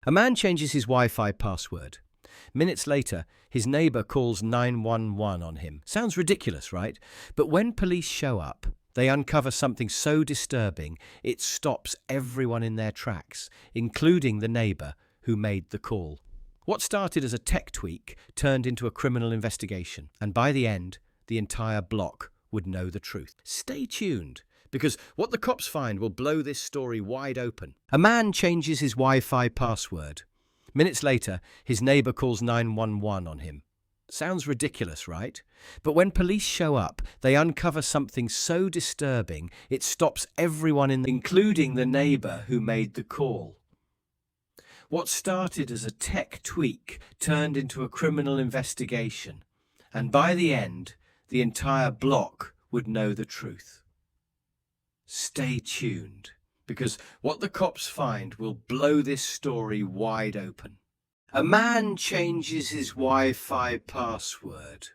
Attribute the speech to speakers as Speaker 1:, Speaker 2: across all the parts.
Speaker 1: A man changes his Wi-Fi password. Minutes later, his neighbor calls 911 on him. Sounds ridiculous, right? But when police show up, they uncover something so disturbing, it stops everyone in their tracks, including the neighbor who made the call. What started as a tech tweak turned into a criminal investigation, and by the end, the entire block would know the truth. Stay tuned, because what the cops find will blow this story wide open. A man changes his Wi-Fi password. Minutes later, his neighbor calls 911 on him. Sounds ridiculous, right? But when police show up, they uncover something so disturbing, it stops everyone including the neighbor who made the call. What started as a tech tweak turned into a criminal investigation, and by the end, the entire block would know the truth. Stay tuned, because what the cops find will blow this story wide open. A man changes his Wi-Fi password.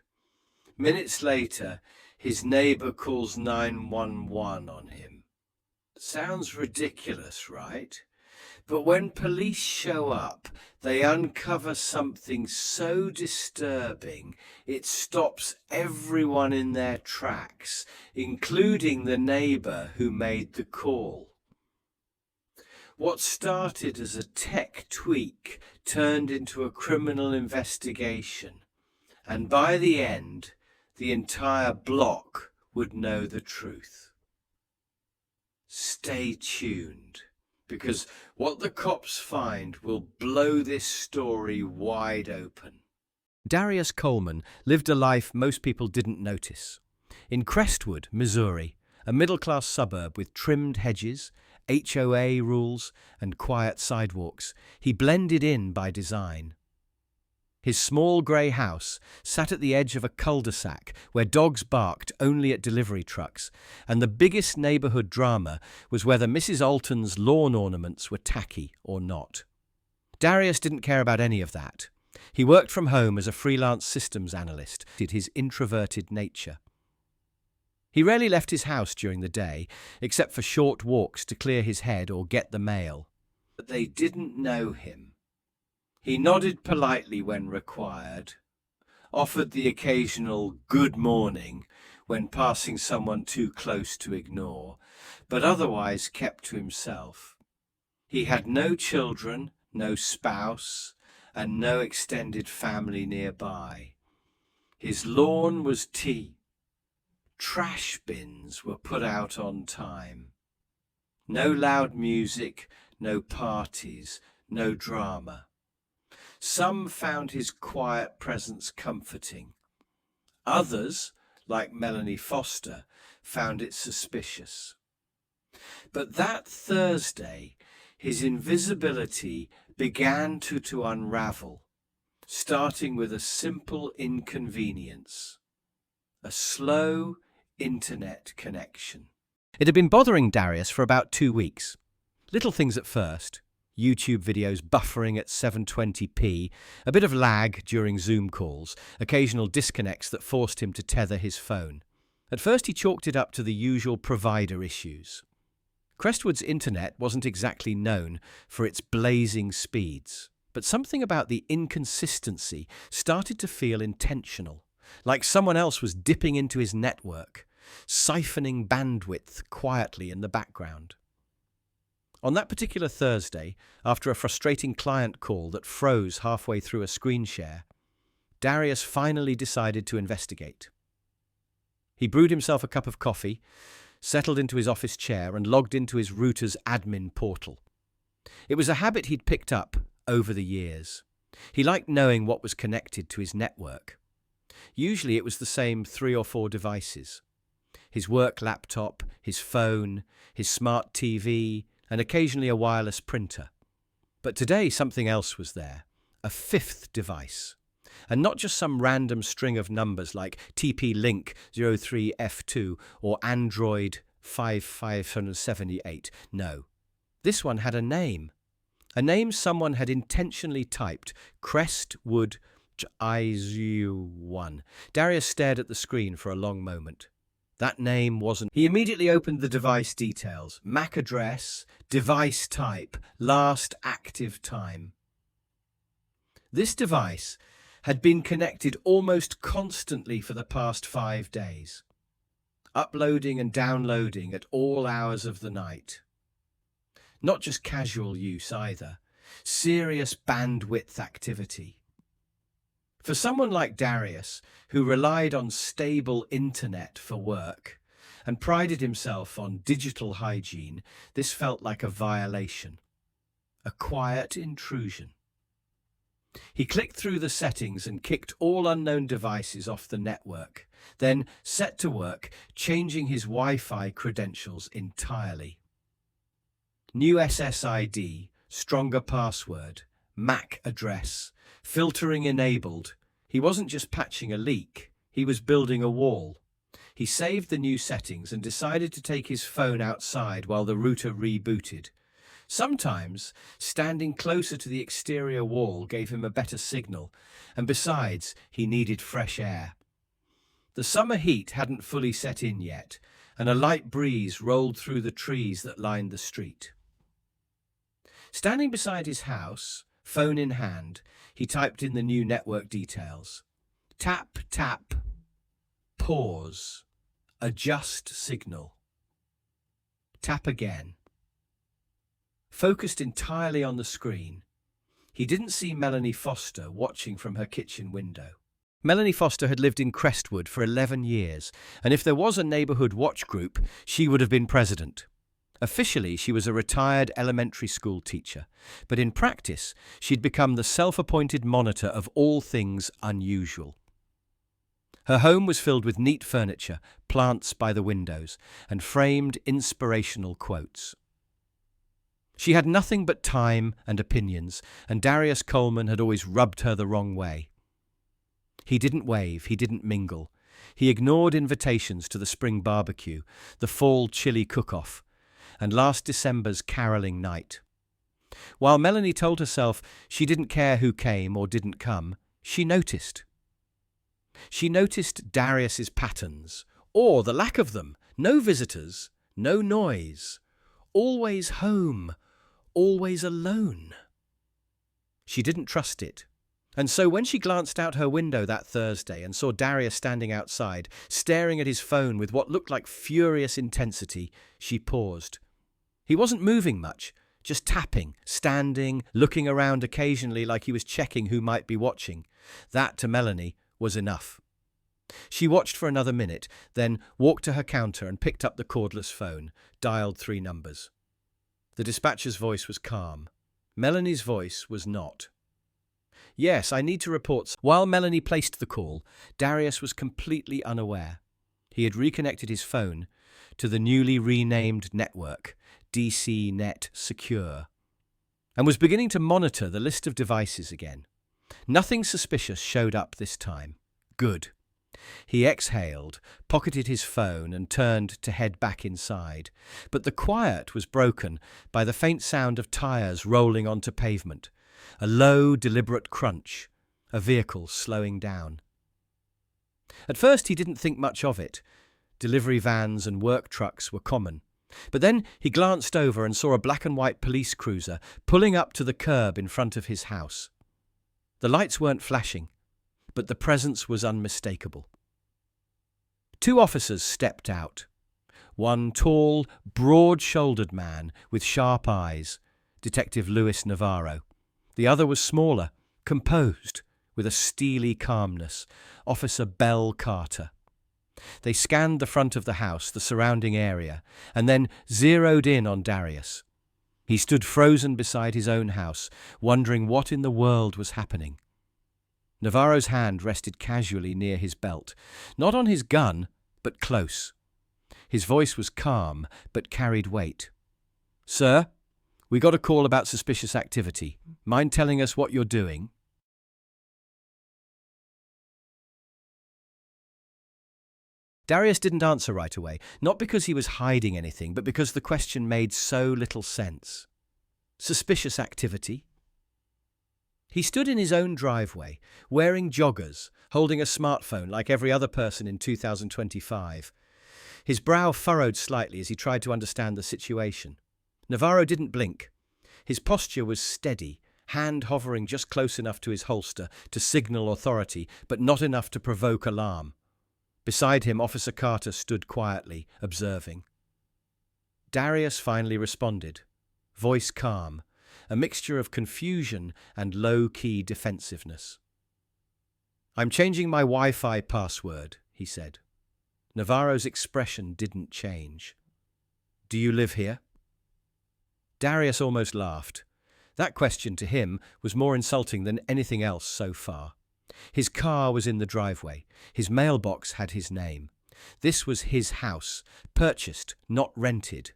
Speaker 1: Minutes later, his neighbor calls 911 on him. Sounds ridiculous, right? But when police show up, they uncover something so disturbing, it stops everyone in their tracks, including the neighbor who made the call. What started as a tech tweak turned into a criminal investigation, and by the end, the entire block would know the truth. Stay tuned, because what the cops find will blow this story wide open. Darius Coleman lived a life most people didn't notice. In Crestwood, Missouri, a middle-class suburb with trimmed hedges, HOA rules, and quiet sidewalks, he blended in by design. His small grey house sat at the edge of a cul-de-sac where dogs barked only at delivery trucks, and the biggest neighbourhood drama was whether Mrs. Alton's lawn ornaments were tacky or not. Darius didn't care about any of that. He worked from home as a freelance systems analyst, his introverted nature. He rarely left his house during the day, except for short walks to clear his head or get the mail. But they didn't know him. He nodded politely when required, offered the occasional good morning when passing someone too close to ignore, but otherwise kept to himself. He had no children, no spouse, and no extended family nearby. His lawn was tea. Trash bins were put out on time. No loud music, no parties, no drama. Some found his quiet presence comforting. Others, like Melanie Foster, found it suspicious. But that Thursday, his invisibility began to unravel, starting with a simple inconvenience: a slow internet connection. It had been bothering Darius for about 2 weeks. Little things at first. YouTube videos buffering at 720p, a bit of lag during Zoom calls, occasional disconnects that forced him to tether his phone. At first he chalked it up to the usual provider issues. Crestwood's internet wasn't exactly known for its blazing speeds, but something about the inconsistency started to feel intentional, like someone else was dipping into his network, siphoning bandwidth quietly in the background. On that particular Thursday, after a frustrating client call that froze halfway through a screen share, Darius finally decided to investigate. He brewed himself a cup of coffee, settled into his office chair, and logged into his router's admin portal. It was a habit he'd picked up over the years. He liked knowing what was connected to his network. Usually it was the same 3 or 4 devices: his work laptop, his phone, his smart TV, and occasionally a wireless printer. But today something else was there, a 5th device. And not just some random string of numbers like TP-Link 03F2 or Android 5578. No, this one had a name someone had intentionally typed: Crestwood IZ1. Darius stared at the screen for a long moment. That name wasn't. He immediately opened the device details: MAC address, device type, last active time. This device had been connected almost constantly for the past 5 days, uploading and downloading at all hours of the night. Not just casual use either, serious bandwidth activity. For someone like Darius, who relied on stable internet for work and prided himself on digital hygiene, this felt like a violation, a quiet intrusion. He clicked through the settings and kicked all unknown devices off the network, then set to work changing his Wi-Fi credentials entirely. New SSID, stronger password, MAC address, filtering enabled. He wasn't just patching a leak, he was building a wall. He saved the new settings and decided to take his phone outside while the router rebooted. Sometimes, standing closer to the exterior wall gave him a better signal, and besides, he needed fresh air. The summer heat hadn't fully set in yet, and a light breeze rolled through the trees that lined the street. Standing beside his house, phone in hand, he typed in the new network details. Tap, tap, pause, adjust signal. Tap again. Focused entirely on the screen, he didn't see Melanie Foster watching from her kitchen window. Melanie Foster had lived in Crestwood for 11 years, and if there was a neighbourhood watch group, she would have been president. Officially, she was a retired elementary school teacher, but in practice, she'd become the self-appointed monitor of all things unusual. Her home was filled with neat furniture, plants by the windows, and framed inspirational quotes. She had nothing but time and opinions, and Darius Coleman had always rubbed her the wrong way. He didn't wave, he didn't mingle. He ignored invitations to the spring barbecue, the fall chili cook-off, and last December's caroling night. While Melanie told herself she didn't care who came or didn't come, she noticed. She noticed Darius's patterns, or the lack of them. No visitors, no noise. Always home, always alone. She didn't trust it. And so when she glanced out her window that Thursday and saw Darius standing outside, staring at his phone with what looked like furious intensity, she paused. He wasn't moving much, just tapping, standing, looking around occasionally like he was checking who might be watching. That, to Melanie, was enough. She watched for another minute, then walked to her counter and picked up the cordless phone, dialed 3 numbers. The dispatcher's voice was calm. Melanie's voice was not. Yes, I need to report. While Melanie placed the call, Darius was completely unaware. He had reconnected his phone to the newly renamed network, DC Net Secure, and was beginning to monitor the list of devices again. Nothing suspicious showed up this time. Good. He exhaled, pocketed his phone and turned to head back inside. But the quiet was broken by the faint sound of tyres rolling onto pavement, a low, deliberate crunch, a vehicle slowing down. At first he didn't think much of it. Delivery vans and work trucks were common. But then he glanced over and saw a black and white police cruiser pulling up to the curb in front of his house. The lights weren't flashing, but the presence was unmistakable. 2 officers stepped out. One tall, broad-shouldered man with sharp eyes, Detective Luis Navarro. The other was smaller, composed, with a steely calmness, Officer Bell Carter. They scanned the front of the house, the surrounding area, and then zeroed in on Darius. He stood frozen beside his own house, wondering what in the world was happening. Navarro's hand rested casually near his belt, not on his gun, but close. His voice was calm, but carried weight. "Sir, we got a call about suspicious activity. Mind telling us what you're doing?" Darius didn't answer right away, not because he was hiding anything, but because the question made so little sense. Suspicious activity? He stood in his own driveway, wearing joggers, holding a smartphone like every other person in 2025. His brow furrowed slightly as he tried to understand the situation. Navarro didn't blink. His posture was steady, hand hovering just close enough to his holster to signal authority, but not enough to provoke alarm. Beside him, Officer Carter stood quietly, observing. Darius finally responded, voice calm, a mixture of confusion and low-key defensiveness. "I'm changing my Wi-Fi password," he said. Navarro's expression didn't change. "Do you live here?" Darius almost laughed. That question to him was more insulting than anything else so far. His car was in the driveway. His mailbox had his name. This was his house, purchased, not rented.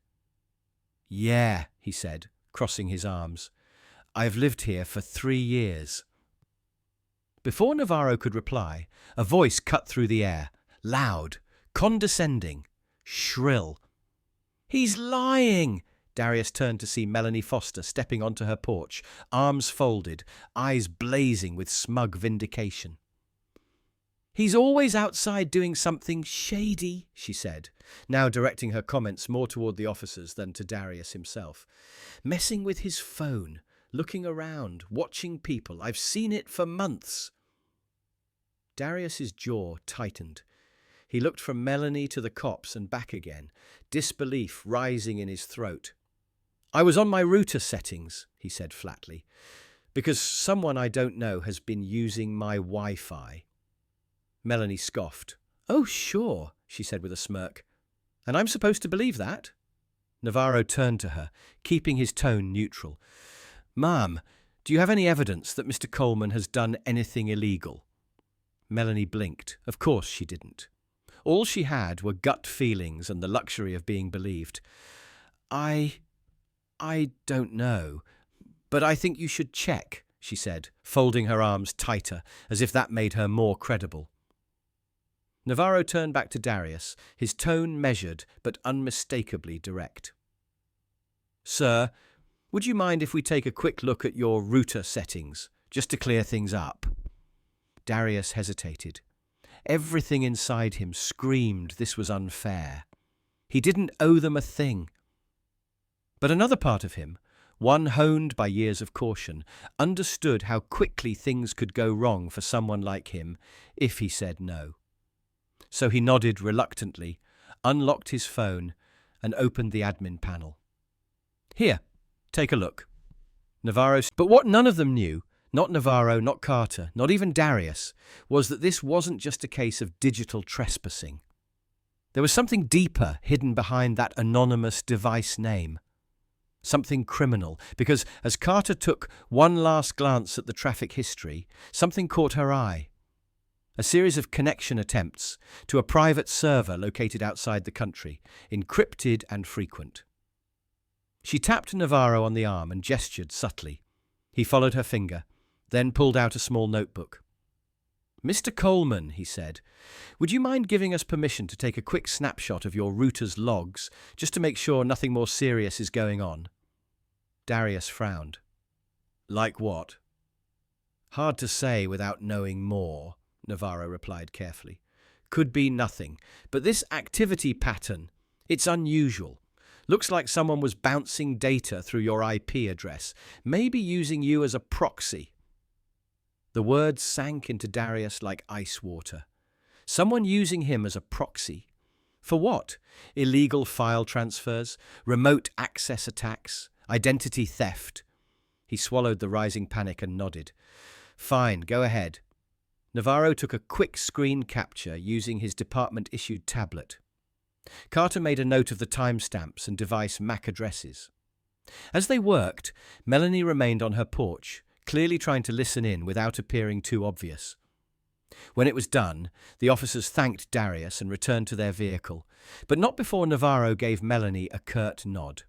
Speaker 1: "Yeah," he said, crossing his arms. "I've lived here for 3 years." Before Navarro could reply, a voice cut through the air, loud, condescending, shrill. "He's lying!" Darius turned to see Melanie Foster stepping onto her porch, arms folded, eyes blazing with smug vindication. "He's always outside doing something shady," she said, now directing her comments more toward the officers than to Darius himself. "Messing with his phone, looking around, watching people. I've seen it for months." Darius's jaw tightened. He looked from Melanie to the cops and back again, disbelief rising in his throat. "I was on my router settings," he said flatly, "because someone I don't know has been using my Wi-Fi." Melanie scoffed. "Oh, sure," she said with a smirk. "And I'm supposed to believe that?" Navarro turned to her, keeping his tone neutral. "Ma'am, do you have any evidence that Mr. Coleman has done anything illegal?" Melanie blinked. Of course she didn't. All she had were gut feelings and the luxury of being believed. I don't know, but I think you should check," she said, folding her arms tighter, as if that made her more credible. Navarro turned back to Darius, his tone measured but unmistakably direct. "Sir, would you mind if we take a quick look at your router settings, just to clear things up?" Darius hesitated. Everything inside him screamed this was unfair. He didn't owe them a thing. But another part of him, one honed by years of caution, understood how quickly things could go wrong for someone like him if he said no. So he nodded reluctantly, unlocked his phone, and opened the admin panel. "Here, take a look." But what none of them knew, not Navarro, not Carter, not even Darius, was that this wasn't just a case of digital trespassing. There was something deeper hidden behind that anonymous device name. Something criminal, because as Carter took one last glance at the traffic history, something caught her eye. A series of connection attempts to a private server located outside the country, encrypted and frequent. She tapped Navarro on the arm and gestured subtly. He followed her finger, then pulled out a small notebook. "Mr. Coleman," he said, "would you mind giving us permission to take a quick snapshot of your router's logs, just to make sure nothing more serious is going on?" Darius frowned. "Like what?" "Hard to say without knowing more," Navarro replied carefully. "Could be nothing, but this activity pattern, it's unusual. Looks like someone was bouncing data through your IP address, maybe using you as a proxy." The words sank into Darius like ice water. Someone using him as a proxy. For what? Illegal file transfers, remote access attacks, identity theft. He swallowed the rising panic and nodded. "Fine, go ahead." Navarro took a quick screen capture using his department-issued tablet. Carter made a note of the timestamps and device MAC addresses. As they worked, Melanie remained on her porch, clearly trying to listen in without appearing too obvious. When it was done, the officers thanked Darius and returned to their vehicle, but not before Navarro gave Melanie a curt nod.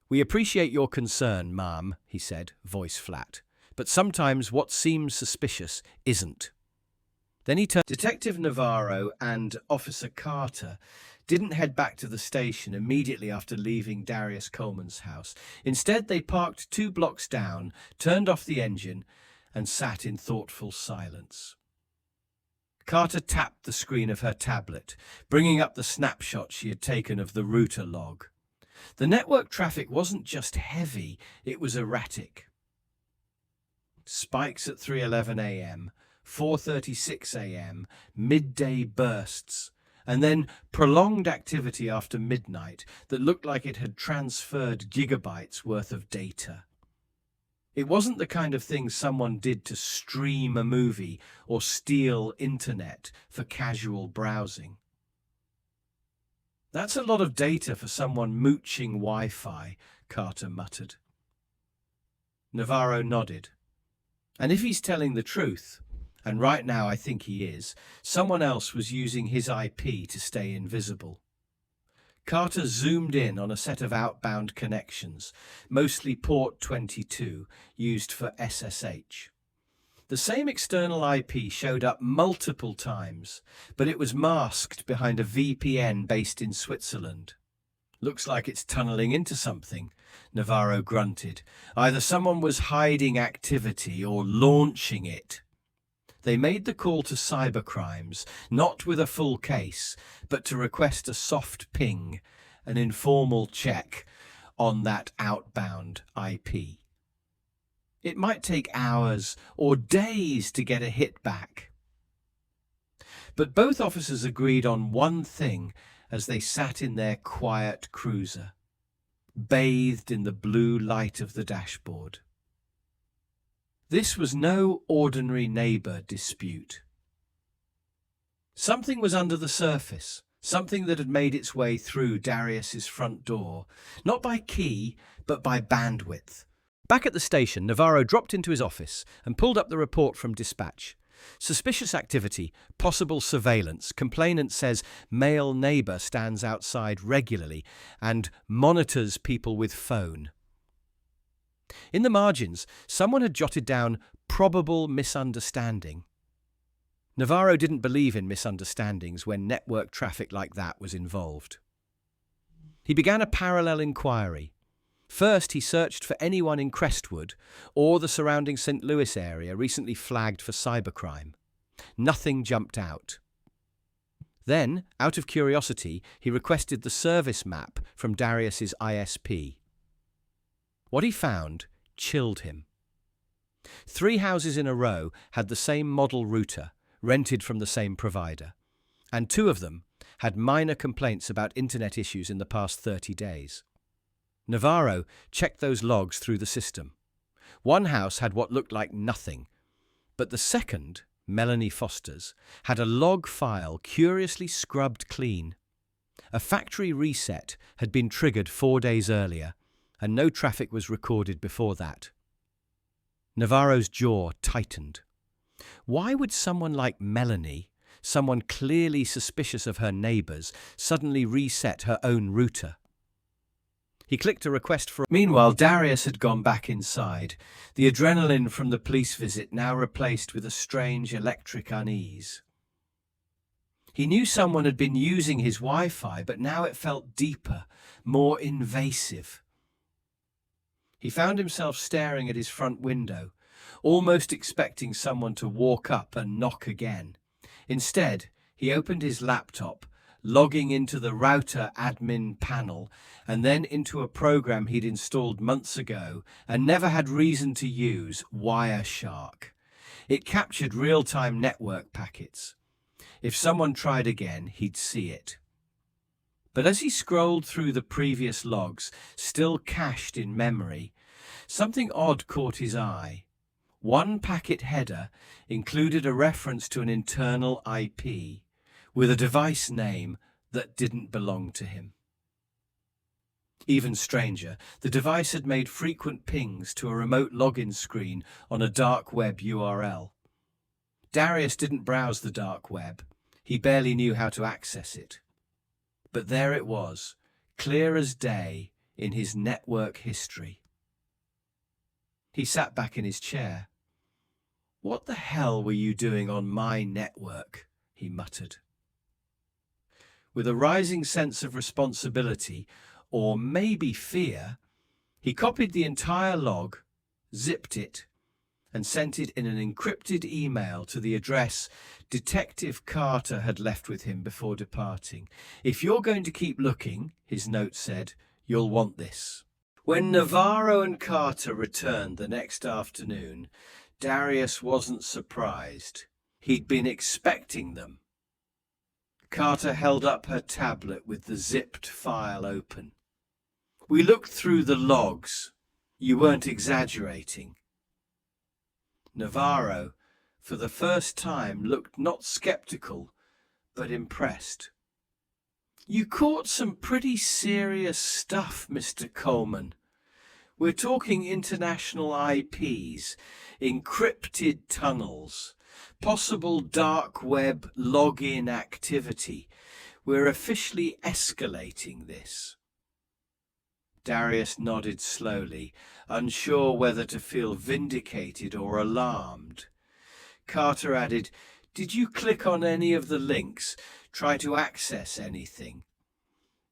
Speaker 1: "We appreciate your concern, ma'am," he said, voice flat, "but sometimes what seems suspicious isn't." Then he turned. Detective Navarro and Officer Carter didn't head back to the station immediately after leaving Darius Coleman's house. Instead, they parked 2 blocks down, turned off the engine, and sat in thoughtful silence. Carter tapped the screen of her tablet, bringing up the snapshot she had taken of the router log. The network traffic wasn't just heavy, it was erratic. spikes at 3:11 a.m., 4:36 a.m., midday bursts, and then prolonged activity after midnight that looked like it had transferred gigabytes worth of data. It wasn't the kind of thing someone did to stream a movie or steal internet for casual browsing. That's a lot of data for someone mooching Wi-Fi, Carter muttered. Navarro nodded. And if he's telling the truth, and right now I think he is, someone else was using his IP to stay invisible. Carter zoomed in on a set of outbound connections, mostly port 22, used for SSH. The same external IP showed up multiple times, but it was masked behind a VPN based in Switzerland. Looks like it's tunneling into something, Navarro grunted. Either someone was hiding activity or launching it. They made the call to cybercrimes, not with a full case, but to request a soft ping, an informal check on that outbound IP. It might take hours or days to get a hit back. But both officers agreed on one thing as they sat in their quiet cruiser, bathed in the blue light of the dashboard. This was no ordinary neighbor dispute. Something was under the surface, something that had made its way through Darius's front door, not by key, but by bandwidth. Back at the station, Navarro dropped into his office and pulled up the report from dispatch. Suspicious activity, possible surveillance. Complainant says male neighbor stands outside regularly and monitors people with phone. In the margins, someone had jotted down probable misunderstanding. Navarro didn't believe in misunderstandings when network traffic like that was involved. He began a parallel inquiry. First, he searched for anyone in Crestwood or the surrounding St. Louis area recently flagged for cybercrime. Nothing jumped out. Then, out of curiosity, he requested the service map from Darius's ISP. What he found chilled him. 3 houses in a row had the same model router, rented from the same provider, and 2 of them had minor complaints about internet issues in the past 30 days. Navarro checked those logs through the system. One house had what looked like nothing, but the second, Melanie Foster's, had a log file curiously scrubbed clean. A factory reset had been triggered 4 days earlier, and no traffic was recorded before that. Navarro's jaw tightened. Why would someone like Melanie, someone clearly suspicious of her neighbors, suddenly reset her own router? He clicked a request for... Meanwhile, Darius had gone back inside, the adrenaline from the police visit now replaced with a strange electric unease. He knew someone had been using his Wi-Fi, but now it felt deeper, more invasive. He found himself staring at his front window, almost expecting someone to walk up and knock again. Instead, he opened his laptop, logging into the router admin panel and then into a program he'd installed months ago and never had reason to use, Wireshark. It captured real-time network packets. If someone tried again, he'd see it. But as he scrolled through the previous logs, still cached in memory, something odd caught his eye. One packet header included a reference to an internal IP with a device name that didn't belong to him. Even stranger, the device had made frequent pings to a remote login screen on a dark web URL. Darius didn't browse the dark web. He barely knew how to access it. But there it was, clear as day in his network history. He sat back in his chair. "What the hell were you doing on my network?" he muttered. With a rising sense of responsibility, or maybe fear, he copied the entire log, zipped it, and sent it in an encrypted email to the address Detective Carter had left with him before departing. "If you're going to keep looking," his note said, "you'll want this." When Navarro and Carter returned the next afternoon, Darius wasn't surprised. He'd been expecting them. Carter held up her tablet with the zipped file open. We looked through the logs. You weren't exaggerating. Navarro, for the first time, looked not skeptical, but impressed. You caught some pretty serious stuff, Mr. Coleman. We're talking international IPs, encrypted tunnels, possible dark web login activity. We're officially escalating this. Darius nodded slowly, unsure whether to feel vindicated or alarmed. Carter added, "Did you click on any of the links, try to access anything?"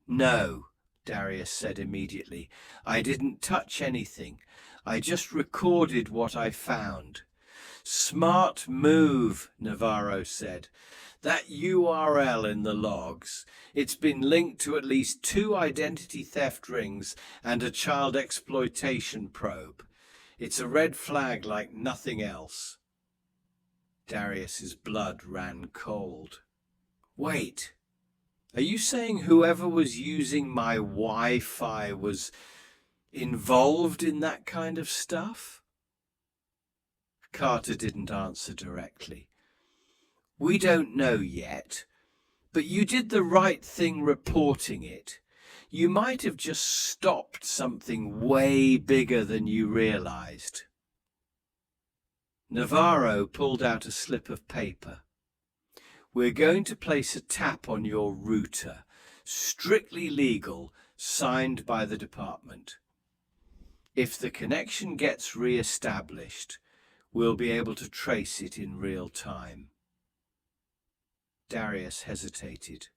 Speaker 1: "No," Darius said immediately. "I didn't touch anything. I just recorded what I found." "Smart move," Navarro said. "That URL in the logs, it's been linked to at least 2 identity theft rings and a child exploitation probe. It's a red flag like nothing else." Darius's blood ran cold. "Wait, are you saying whoever was using my Wi-Fi was involved in that kind of stuff?" Carter didn't answer directly. "We don't know yet, but you did the right thing reporting it. You might have just stopped something way bigger than you realized." Navarro pulled out a slip of paper. "We're going to place a tap on your router, strictly legal, signed by the department. If the connection gets re-established, we'll be able to trace it in real time." Darius hesitated.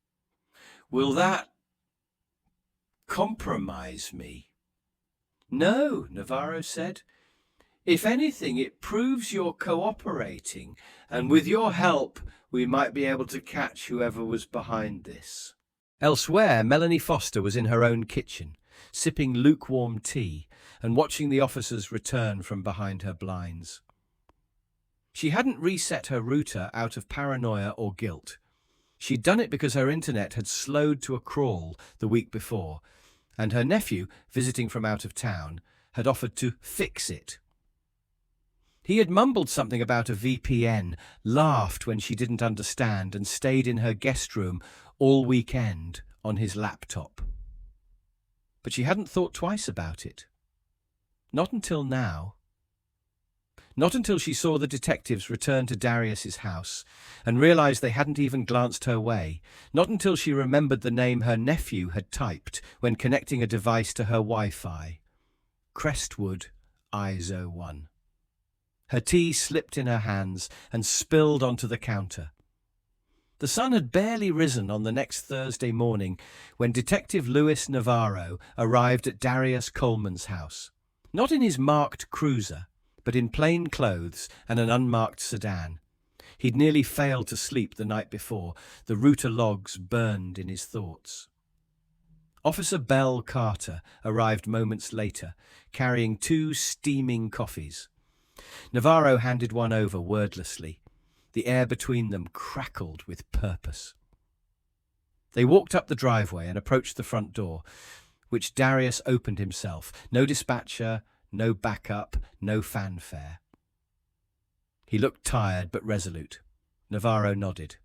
Speaker 1: "Will that compromise me?" "No," Navarro said. "If anything, it proves you're cooperating, and with your help, we might be able to catch whoever was behind this." Elsewhere, Melanie Foster was in her own kitchen, sipping lukewarm tea and watching the officers return from behind her blinds. She hadn't reset her router out of paranoia or guilt. She'd done it because her internet had slowed to a crawl the week before, and her nephew, visiting from out of town, had offered to fix it. He had mumbled something about a VPN, laughed when she didn't understand, and stayed in her guest room all weekend on his laptop. But she hadn't thought twice about it. Not until now. Not until she saw the detectives return to Darius's house and realized they hadn't even glanced her way. Not until she remembered the name her nephew had typed when connecting a device to her Wi-Fi. Crestwood ISO 1. Her tea slipped in her hands and spilled onto the counter. The sun had barely risen on the next Thursday morning when Detective Louis Navarro arrived at Darius Coleman's house. Not in his marked cruiser, but in plain clothes and an unmarked sedan. He'd nearly failed to sleep the night before. The router logs burned in his thoughts. Officer Bell Carter arrived moments later, carrying 2 steaming coffees. Navarro handed one over wordlessly. The air between them crackled with purpose. They walked up the driveway and approached the front door, which Darius opened himself. No dispatcher, no backup, no fanfare. He looked tired but resolute. Navarro nodded.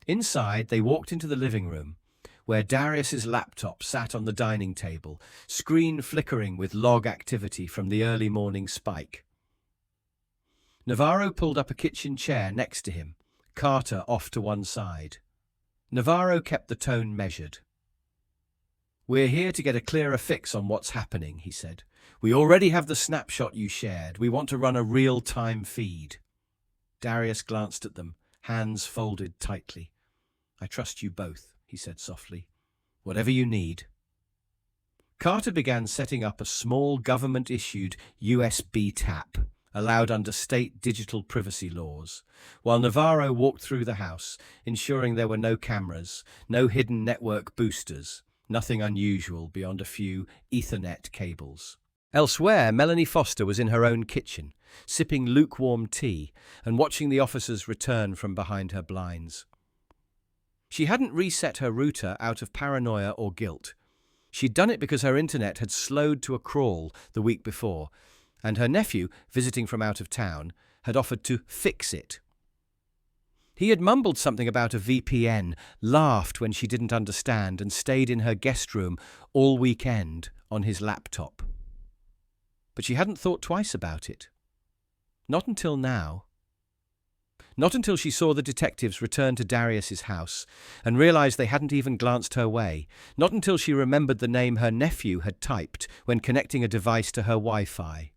Speaker 1: Inside, they walked into the living room, where Darius's laptop sat on the dining table, screen flickering with log activity from the early morning spike. Navarro pulled up a kitchen chair next to him, Carter off to one side. Navarro kept the tone measured. "We're here to get a clearer fix on what's happening," he said. "We already have the snapshot you shared. We want to run a real-time feed." Darius glanced at them, hands folded tightly. "I trust you both," he said softly. "Whatever you need." Carter began setting up a small government-issued USB tap, allowed under state digital privacy laws, while Navarro walked through the house, ensuring there were no cameras, no hidden network boosters, nothing unusual beyond a few Ethernet cables. Elsewhere, Melanie Foster was in her own kitchen, sipping lukewarm tea and watching the officers return from behind her blinds. She hadn't reset her router out of paranoia or guilt. She'd done it because her internet had slowed to a crawl the week before, and her nephew, visiting from out of town, had offered to fix it. He had mumbled something about a VPN, laughed when she didn't understand, and stayed in her guest room all weekend on his laptop. But she hadn't thought twice about it. Not until now. Not until she saw the detectives return to Darius's house and realized they hadn't even glanced her way. Not until she remembered the name her nephew had typed when connecting a device to her Wi-Fi.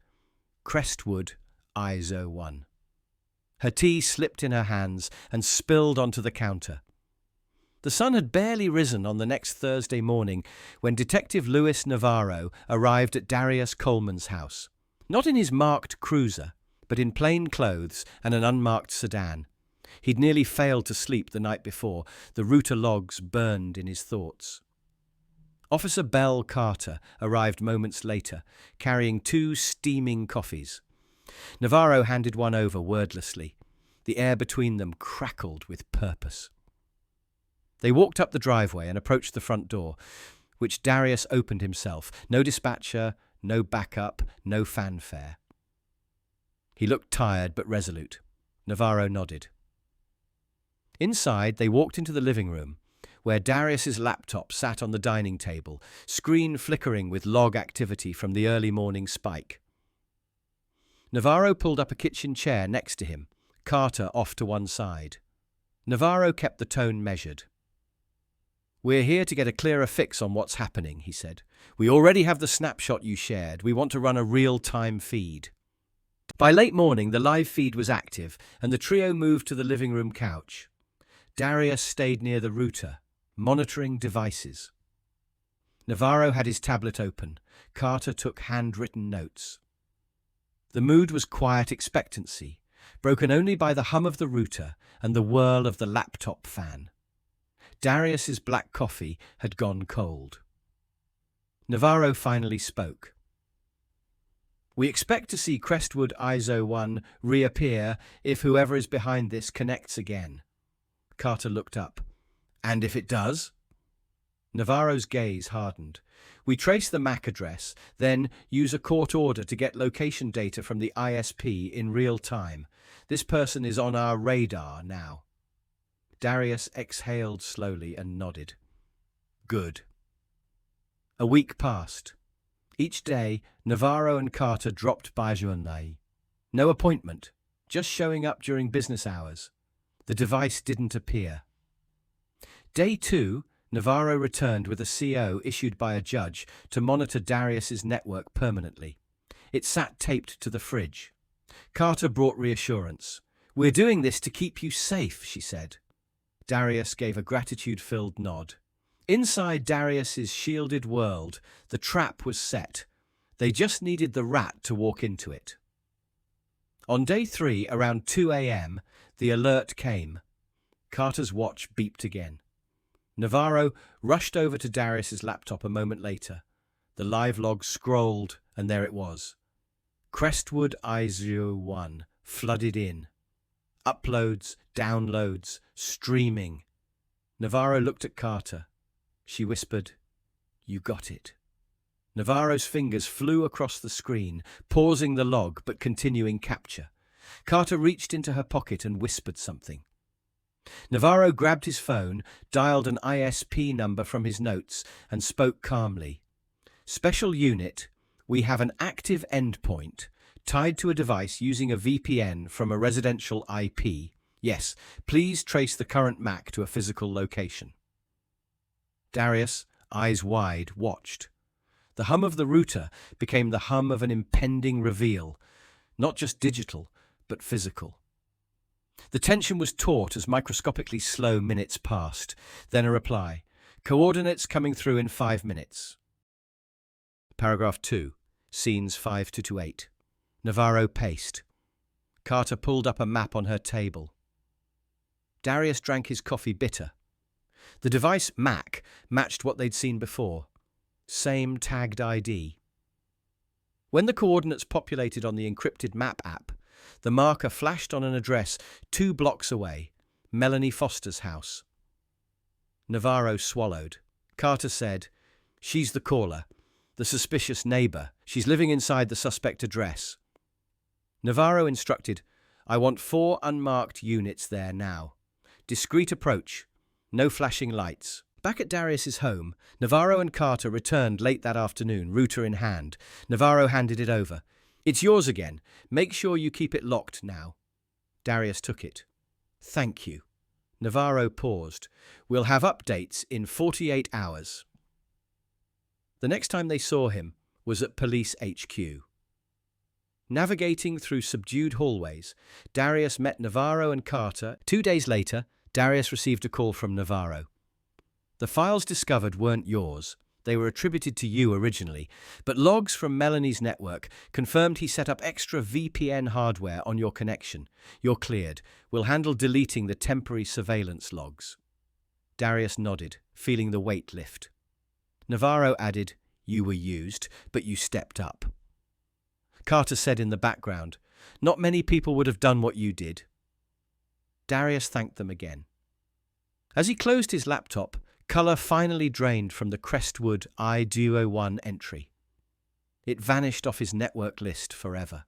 Speaker 1: Crestwood ISO1. Her tea slipped in her hands and spilled onto the counter. The sun had barely risen on the next Thursday morning when Detective Louis Navarro arrived at Darius Coleman's house. Not in his marked cruiser, but in plain clothes and an unmarked sedan. He'd nearly failed to sleep the night before. The router logs burned in his thoughts. Officer Belle Carter arrived moments later, carrying 2 steaming coffees. Navarro handed one over wordlessly. The air between them crackled with purpose. They walked up the driveway and approached the front door, which Darius opened himself. No dispatcher, no backup, no fanfare. He looked tired but resolute. Navarro nodded. Inside, they walked into the living room, where Darius's laptop sat on the dining table, screen flickering with log activity from the early morning spike. Navarro pulled up a kitchen chair next to him, Carter off to one side. Navarro kept the tone measured. "We're here to get a clearer fix on what's happening," he said. "We already have the snapshot you shared. We want to run a real-time feed." By late morning, the live feed was active, and the trio moved to the living room couch. Darius stayed near the router, monitoring devices. Navarro had his tablet open. Carter took handwritten notes. The mood was quiet expectancy, broken only by the hum of the router and the whirl of the laptop fan. Darius's black coffee had gone cold. Navarro finally spoke. "We expect to see Crestwood ISO1 reappear if whoever is behind this connects again." Carter looked up. "And if it does?" Navarro's gaze hardened. "We trace the MAC address, then use a court order to get location data from the ISP in real time. This person is on our radar now." Darius exhaled slowly and nodded. "Good." A week passed. Each day, Navarro and Carter dropped by Journay. No appointment, just showing up during business hours. The device didn't appear. Day 2, Navarro returned with a CO issued by a judge to monitor Darius's network permanently. It sat taped to the fridge. Carter brought reassurance. "We're doing this to keep you safe," she said. Darius gave a gratitude-filled nod. Inside Darius's shielded world, the trap was set. They just needed the rat to walk into it. On day 3, around 2 a.m., the alert came. Carter's watch beeped again. Navarro rushed over to Darius's laptop a moment later. The live log scrolled, and there it was. Crestwood ISO1 flooded in. Uploads, downloads, streaming. Navarro looked at Carter. She whispered, "You got it." Navarro's fingers flew across the screen, pausing the log but continuing capture. Carter reached into her pocket and whispered something. Navarro grabbed his phone, dialed an ISP number from his notes, and spoke calmly. "Special unit, we have an active endpoint tied to a device using a VPN from a residential IP. Yes, please trace the current MAC to a physical location." Darius, eyes wide, watched. The hum of the router became the hum of an impending reveal, not just digital, but physical. The tension was taut as microscopically slow minutes passed. Then a reply. "Coordinates coming through in 5 minutes." Paragraph 2. Scenes 5-8. Navarro paced. Carter pulled up a map on her table. Darius drank his coffee bitter. The device MAC matched what they'd seen before. Same tagged ID. When the coordinates populated on the encrypted map app, the marker flashed on an address 2 blocks away, Melanie Foster's house. Navarro swallowed. Carter said, "She's the caller, the suspicious neighbor. She's living inside the suspect address." Navarro instructed, "I want 4 unmarked units there now. Discreet approach, no flashing lights." Back at Darius's home, Navarro and Carter returned late that afternoon, router in hand. Navarro handed it over. "It's yours again. Make sure you keep it locked now." Darius took it. "Thank you." Navarro paused. "We'll have updates in 48 hours. The next time they saw him was at police HQ. Navigating through subdued hallways, Darius met Navarro and Carter. 2 days later, Darius received a call from Navarro. "The files discovered weren't yours. They were attributed to you originally, but logs from Melanie's network confirmed he set up extra VPN hardware on your connection. You're cleared. We'll handle deleting the temporary surveillance logs." Darius nodded, feeling the weight lift. Navarro added, "You were used, but you stepped up." Carter said in the background, "Not many people would have done what you did." Darius thanked them again. As he closed his laptop, color finally drained from the Crestwood I-201 entry. It vanished off his network list forever.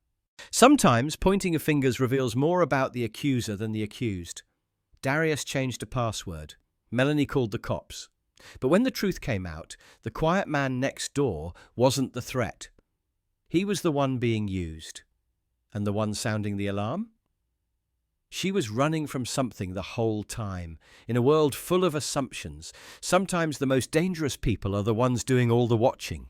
Speaker 1: Sometimes pointing of fingers reveals more about the accuser than the accused. Darius changed a password. Melanie called the cops. But when the truth came out, the quiet man next door wasn't the threat. He was the one being used. And the one sounding the alarm? She was running from something the whole time. In a world full of assumptions, sometimes the most dangerous people are the ones doing all the watching.